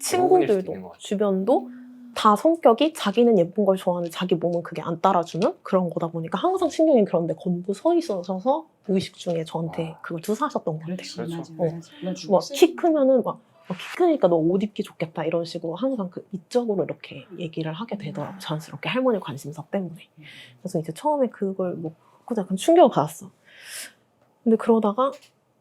대부분일 수도 있는 친구들도 것 같아요. 주변도 다 성격이 자기는 예쁜 걸 좋아하는데 자기 몸은 그게 안 따라주는 그런 거다 보니까 항상 신경이 그런데 건도 서 있어서 무의식 중에 저한테 그걸 투사하셨던 것 같아요. 그렇지 그렇죠. 맞아. 어. 맞아. 막 키 크면은 막 키 크니까 너 옷 입기 좋겠다 이런 식으로 항상 그 이쪽으로 이렇게 얘기를 하게 되더라고 자연스럽게 할머니 관심사 때문에. 그래서 이제 처음에 그걸 먹고 약간 충격을 받았어. 근데 그러다가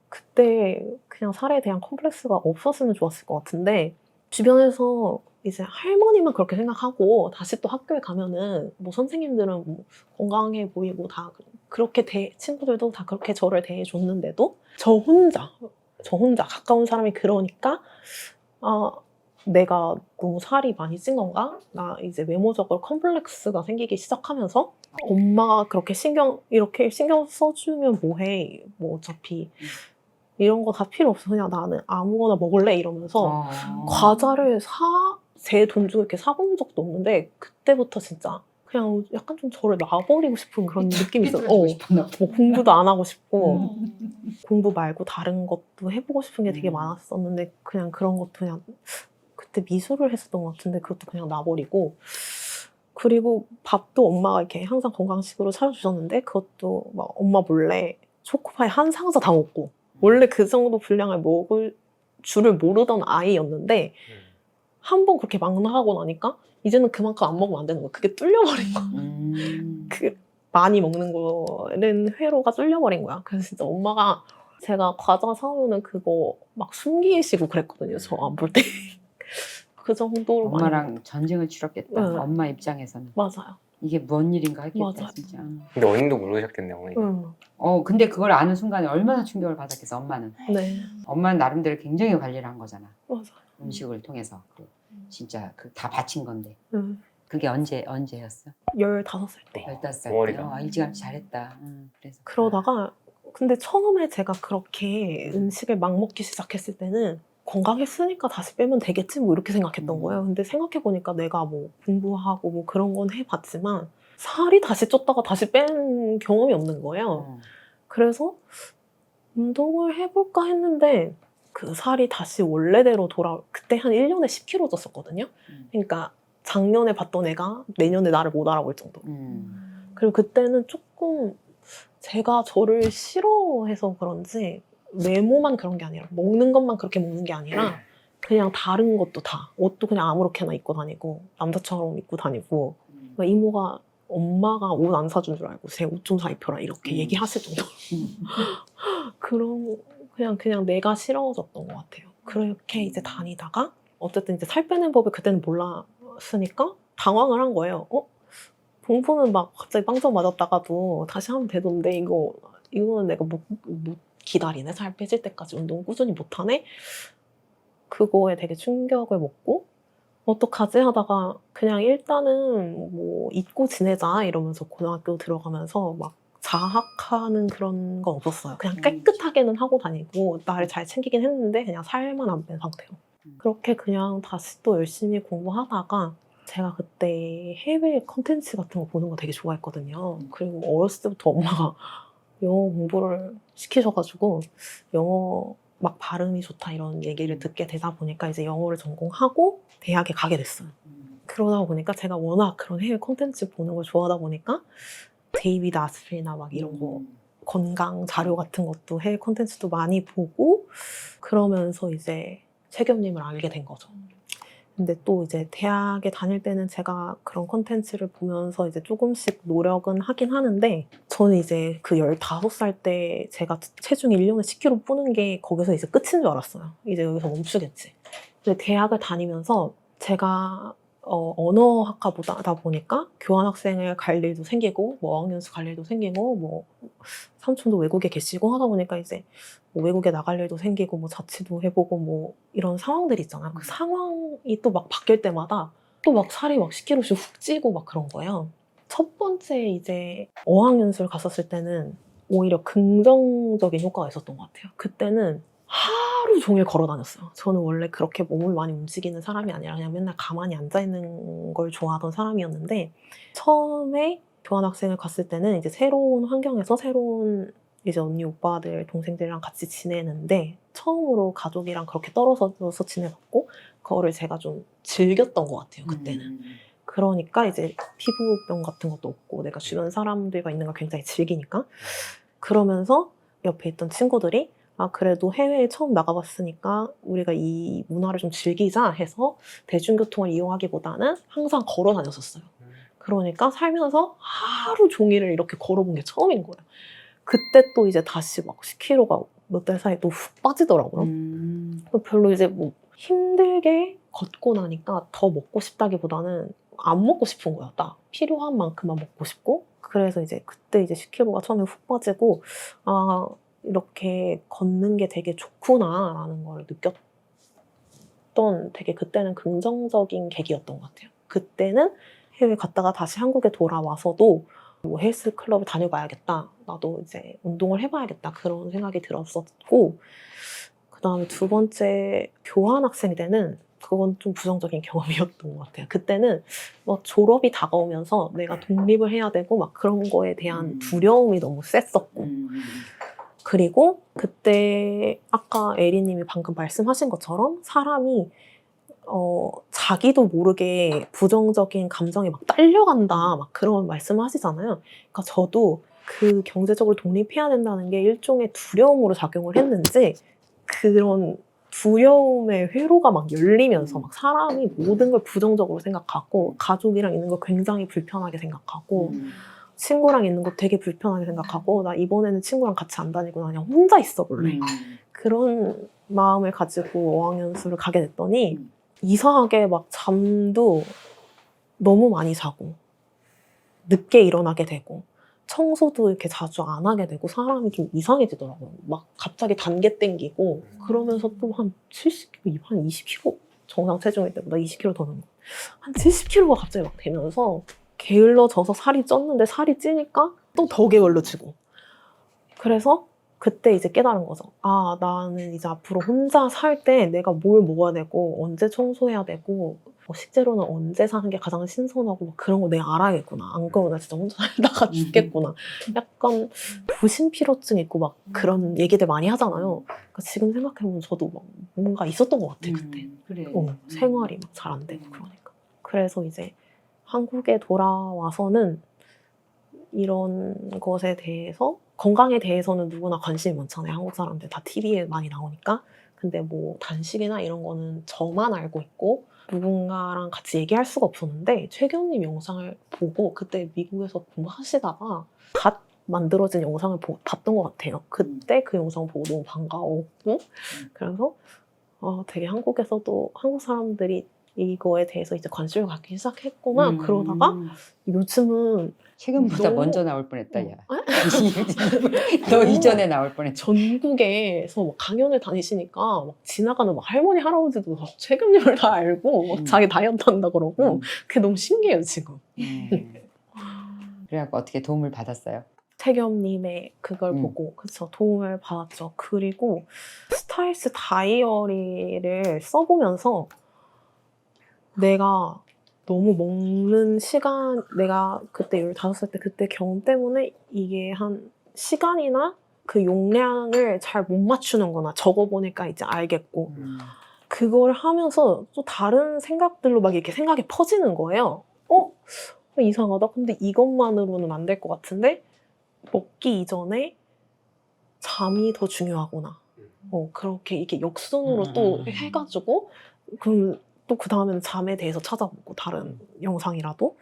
그때 그냥 살에 대한 컴플렉스가 없었으면 좋았을 것 같은데 주변에서 이제 할머니만 그렇게 생각하고 다시 또 학교에 가면은 뭐 선생님들은 뭐 건강해 보이고 다 그렇게 친구들도 다 그렇게 저를 대해줬는데도 저 혼자 가까운 사람이 그러니까 아 내가 너무 살이 많이 찐 건가? 나 이제 외모적으로 컴플렉스가 생기기 시작하면서 엄마가 그렇게 이렇게 신경 써주면 뭐해 뭐 어차피 이런 거 다 필요 없어 그냥 나는 아무거나 먹을래 이러면서 과자를 제 돈 주고 이렇게 사본 적도 없는데 그때부터 진짜 그냥 약간 좀 저를 놔버리고 싶은 그런 느낌이 있어요. 삐뚤어지고 싶었나 봐. 뭐 공부도 안 하고 싶고 공부 말고 다른 것도 해보고 싶은 게 되게 음. 많았었는데 그냥 그런 것도 그냥 그때 미술을 했었던 것 같은데 그것도 그냥 놔버리고 그리고 밥도 엄마가 이렇게 항상 건강식으로 차려주셨는데 그것도 막 엄마 몰래 초코파이 한 상자 다 먹고 원래 그 정도 분량을 먹을 줄을 모르던 아이였는데 한 번 그렇게 막 나가고 나니까 이제는 그만큼 안 먹으면 안 되는 거야. 그게 뚫려버린 거야. 그 많이 먹는 거는 회로가 뚫려버린 거야. 그래서 진짜 엄마가 제가 과자 사오면은 그거 막 숨기시고 그랬거든요. 저 안 볼 때. 그 정도로 많이 엄마랑 전쟁을 치렀겠다. 응. 엄마 입장에서는 맞아요. 이게 뭔 일인가 했겠다 맞아요. 진짜. 근데 어머님도 모르셨겠네요. 어머님. 근데 그걸 아는 순간에 얼마나 충격을 받았겠어 엄마는. 네. 엄마는 나름대로 굉장히 관리를 한 거잖아. 맞아요. 음식을 통해서 진짜 다 바친 건데. 응. 그게 언제였어? 15살 때. 15살 때. 어머니가. 일찌감치 잘했다. 그래서 그러다가 근데 처음에 제가 그렇게 음식을 막 먹기 시작했을 때는 건강했으니까 다시 빼면 되겠지 뭐 이렇게 생각했던 거예요. 근데 생각해보니까 내가 뭐 공부하고 뭐 그런 건 해봤지만 살이 다시 쪘다가 다시 뺀 경험이 없는 거예요. 그래서 운동을 해볼까 했는데 그 살이 다시 원래대로 그때 한 1년에 10kg 쪘었거든요. 그러니까 작년에 봤던 애가 내년에 나를 못 알아볼 정도. 그리고 그때는 조금 제가 저를 싫어해서 그런지 외모만 그런 게 아니라 먹는 것만 그렇게 먹는 게 아니라 그냥 다른 것도 다 옷도 그냥 아무렇게나 입고 다니고 남자처럼 입고 다니고 이모가 엄마가 옷 안 사준 줄 알고 제 옷 좀 사 입혀라 이렇게 얘기하실 정도로 그냥 내가 싫어졌던 것 같아요. 그렇게 이제 다니다가 어쨌든 이제 살 빼는 법을 그때는 몰랐으니까 당황을 한 거예요. 공부는 막 갑자기 빵점 맞았다가도 다시 하면 되던데 이거는 내가 못 기다리네. 살 빼질 때까지 운동 꾸준히 못하네. 그거에 되게 충격을 먹고 어떡하지 하다가 그냥 일단은 뭐 잊고 지내자 이러면서 고등학교 들어가면서 막 자학하는 그런 건 없었어요. 그냥 깨끗하게는 하고 다니고 나를 잘 챙기긴 했는데 그냥 살만 안 뺀 상태로. 그렇게 그냥 다시 또 열심히 공부하다가 제가 그때 해외 컨텐츠 같은 거 보는 거 되게 좋아했거든요. 그리고 어렸을 때부터 엄마가 영어 공부를 시키셔가지고 영어 막 발음이 좋다 이런 얘기를 듣게 되다 보니까 이제 영어를 전공하고 대학에 가게 됐어요. 그러다 보니까 제가 워낙 그런 해외 콘텐츠 보는 걸 좋아하다 보니까 데이비드 아스프리나 막 이런 거 건강 자료 같은 것도 해외 콘텐츠도 많이 보고 그러면서 이제 최겸님을 알게 된 거죠. 근데 또 이제 대학에 다닐 때는 제가 그런 콘텐츠를 보면서 이제 조금씩 노력은 하긴 하는데 저는 이제 그 15살 때 제가 체중이 1년에 10kg 뿌는 게 거기서 이제 끝인 줄 알았어요. 이제 여기서 멈추겠지. 근데 대학을 다니면서 제가 언어학과보다 보니까 교환학생을 갈 일도 생기고 뭐 어학연수 갈 일도 생기고 뭐 삼촌도 외국에 계시고 하다 보니까 이제 뭐 외국에 나갈 일도 생기고 뭐 자취도 해보고 뭐 이런 상황들이 있잖아요. 그 상황이 또 막 바뀔 때마다 또 막 살이 막 10kg씩 훅 찌고 막 그런 거예요. 첫 번째 이제 어학연수를 갔었을 때는 오히려 긍정적인 효과가 있었던 것 같아요. 그때는 하루 종일 걸어 다녔어요. 저는 원래 그렇게 몸을 많이 움직이는 사람이 아니라 그냥 맨날 가만히 앉아있는 걸 좋아하던 사람이었는데 처음에 교환학생을 갔을 때는 이제 새로운 환경에서 새로운 이제 언니, 오빠들, 동생들이랑 같이 지내는데 처음으로 가족이랑 그렇게 떨어져서 지내봤고 그거를 제가 좀 즐겼던 것 같아요, 그때는. 그러니까 이제 피부병 같은 것도 없고 내가 주변 사람들과 있는 걸 굉장히 즐기니까 그러면서 옆에 있던 친구들이 아 그래도 해외에 처음 나가봤으니까 우리가 이 문화를 좀 즐기자 해서 대중교통을 이용하기보다는 항상 걸어 다녔었어요. 그러니까 살면서 하루 종일을 이렇게 걸어본 게 처음인 거예요. 그때 또 이제 다시 막 10kg가 몇 달 사이에 또 훅 빠지더라고요. 별로 이제 뭐 힘들게 걷고 나니까 더 먹고 싶다기보다는 안 먹고 싶은 거야. 딱 필요한 만큼만 먹고 싶고 그래서 이제 그때 이제 10kg가 처음에 훅 빠지고 아 이렇게 걷는 게 되게 좋구나라는 걸 느꼈던 되게 그때는 긍정적인 계기였던 것 같아요. 그때는 해외 갔다가 다시 한국에 돌아와서도 뭐 헬스 클럽을 다녀봐야겠다. 나도 이제 운동을 해봐야겠다. 그런 생각이 들었었고 그 다음에 두 번째 교환학생 때는 그건 좀 부정적인 경험이었던 것 같아요. 그때는 뭐 졸업이 다가오면서 내가 독립을 해야 되고 막 그런 거에 대한 두려움이 너무 셌었고 그리고 그때 아까 에리님이 방금 말씀하신 것처럼 사람이 자기도 모르게 부정적인 감정이 막 딸려간다 막 그런 말씀을 하시잖아요. 그러니까 저도 그 경제적으로 독립해야 된다는 게 일종의 두려움으로 작용을 했는지 그런 두려움의 회로가 막 열리면서 막 사람이 모든 걸 부정적으로 생각하고 가족이랑 있는 걸 굉장히 불편하게 생각하고 친구랑 있는 거 되게 불편하게 생각하고 나 이번에는 친구랑 같이 안 다니고 나 그냥 혼자 있어 볼래. 그런 마음을 가지고 어학연수를 가게 됐더니 이상하게 막 잠도 너무 많이 자고 늦게 일어나게 되고 청소도 이렇게 자주 안 하게 되고 사람이 좀 이상해지더라고요. 막 갑자기 단계 땡기고 그러면서 또 한 70kg, 한 20kg 정상 체중일 때보다 20kg 더 넣은 거. 한 70kg가 갑자기 막 되면서 게을러져서 살이 쪘는데 살이 찌니까 또 더 게을러지고 그래서 그때 이제 깨달은 거죠. 아, 나는 이제 앞으로 혼자 살 때 내가 뭘 먹어야 되고 언제 청소해야 되고 뭐 식재료는 언제 사는 게 가장 신선하고 막 그런 거 내가 알아야겠구나. 안 그러면 나 진짜 혼자 살다가 죽겠구나. 약간 부신피로증 있고 막 그런 얘기들 많이 하잖아요. 그러니까 지금 생각해보면 저도 막 뭔가 있었던 것 같아 그때. 그래. 생활이 막 잘 안 되고 그러니까. 그래서 이제 한국에 돌아와서는 이런 것에 대해서 건강에 대해서는 누구나 관심이 많잖아요. 한국 사람들 다 TV에 많이 나오니까. 근데 뭐 단식이나 이런 거는 저만 알고 있고 누군가랑 같이 얘기할 수가 없었는데 최경님 영상을 보고 그때 미국에서 공부하시다가 갓 만들어진 영상을 봤던 것 같아요. 그때 그 영상 보고 너무 반가웠고 그래서 되게 한국에서도 한국 사람들이 이거에 대해서 이제 관심을 갖기 시작했구나. 그러다가 요즘은 최근보다 너무- 먼저 나올 뻔했다, 야. 어? 너 이전에 나올 뻔했다. 전국에서 막 강연을 다니시니까 막 지나가는 막 할머니 할아버지도 막 최경님을 다 알고 막 자기 다이어트 한다 그러고 그게 너무 신기해요 지금. 그래갖고 어떻게 도움을 받았어요? 최겸님의 그걸 보고 그쵸 도움을 받았죠. 그리고 스타일스 다이어리를 써보면서 내가 너무 먹는 시간 내가 그때 15살 때 그때 경험 때문에 이게 한 시간이나 그 용량을 잘 못 맞추는구나 적어보니까 이제 알겠고 그걸 하면서 또 다른 생각들로 막 이렇게 생각이 퍼지는 거예요. 이상하다. 근데 이것만으로는 안 될 것 같은데 먹기 이전에 잠이 더 중요하구나. 그렇게 이렇게 역순으로 또 해가지고 그럼 또 그 다음에는 잠에 대해서 찾아보고 다른 영상이라도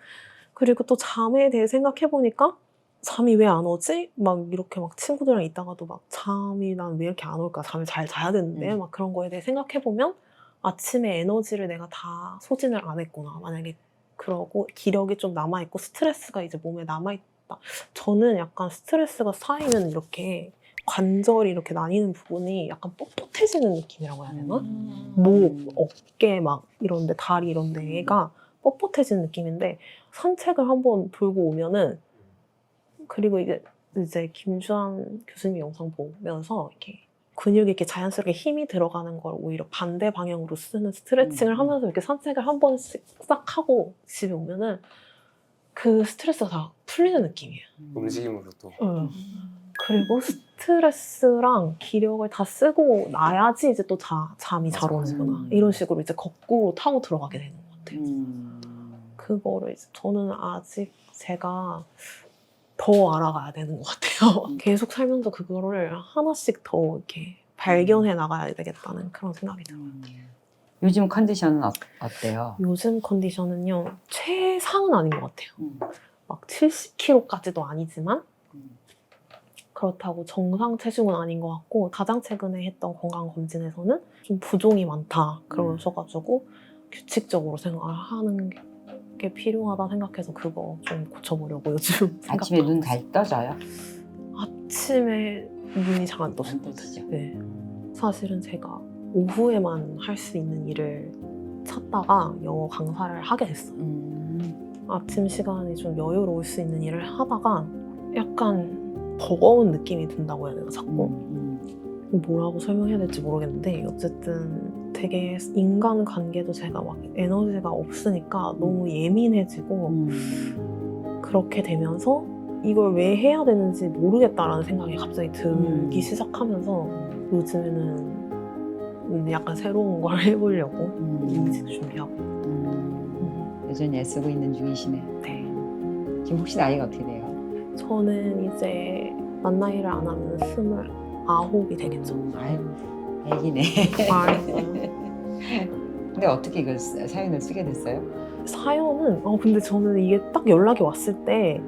그리고 또 잠에 대해 생각해보니까 잠이 왜 안 오지? 막 이렇게 막 친구들이랑 있다가도 막 잠이 난 왜 이렇게 안 올까? 잠을 잘 자야 되는데 막 그런 거에 대해 생각해보면 아침에 에너지를 내가 다 소진을 안 했구나. 만약에 그러고 기력이 좀 남아있고 스트레스가 이제 몸에 남아있다. 저는 약간 스트레스가 쌓이면 이렇게 관절이 이렇게 나뉘는 부분이 약간 뻣뻣해지는 느낌이라고 해야 되나? 목, 어깨 막 이런데 다리 이런 데가 뻣뻣해지는 느낌인데 산책을 한번 돌고 오면은 그리고 이제 김주한 교수님 영상 보면서 이렇게 근육이 이렇게 자연스럽게 힘이 들어가는 걸 오히려 반대 방향으로 쓰는 스트레칭을 하면서 이렇게 산책을 한 번씩 싹 하고 집에 오면은 그 스트레스가 다 풀리는 느낌이에요. 움직임으로 또 응. 그리고 스트레스랑 기력을 다 쓰고 나야지 이제 또 잠이 잘 맞아, 오는구나. 이런 식으로 이제 거꾸로 타고 들어가게 되는 것 같아요. 그거를 이제 저는 아직 제가 더 알아가야 되는 것 같아요. 계속 살면서 그거를 하나씩 더 이렇게 발견해 나가야 되겠다는 그런 생각이 들어요. 요즘 컨디션은 어때요? 요즘 컨디션은요, 최상은 아닌 것 같아요. 막 70kg까지도 아니지만 그렇다고 정상 체중은 아닌 것 같고, 가장 최근에 했던 건강검진에서는 좀 부종이 많다 그러셔가지고 규칙적으로 생활을 하는 게 필요하다 생각해서 그거 좀 고쳐보려고 요즘 아침에 눈 잘 떠져요? 아침에 눈이 잘 안 떠요. 안 떠지죠. 네. 사실은 제가 오후에만 할 수 있는 일을 찾다가 영어 강사를 하게 됐어요. 아침 시간이 좀 여유로울 수 있는 일을 하다가 약간 버거운 느낌이 든다고 해야 되나 자꾸? 뭐라고 설명해야 될지 모르겠는데 어쨌든 되게 인간관계도 제가 막 에너지가 없으니까 너무 예민해지고 그렇게 되면서 이걸 왜 해야 되는지 모르겠다라는 생각이 갑자기 들기 시작하면서 요즘에는 약간 새로운 걸 해보려고 이직 준비하고. 여전히 애쓰고 있는 중이시네. 네. 지금 혹시 나이가 어떻게 돼요? 저는 이제 만 나이를 안 하면 29이 되겠죠. 아이고, 애기네. 알겠어요. 근데 어떻게 이걸 사연을 쓰게 됐어요? 사연은 근데 저는 이게 딱 연락이 왔을 때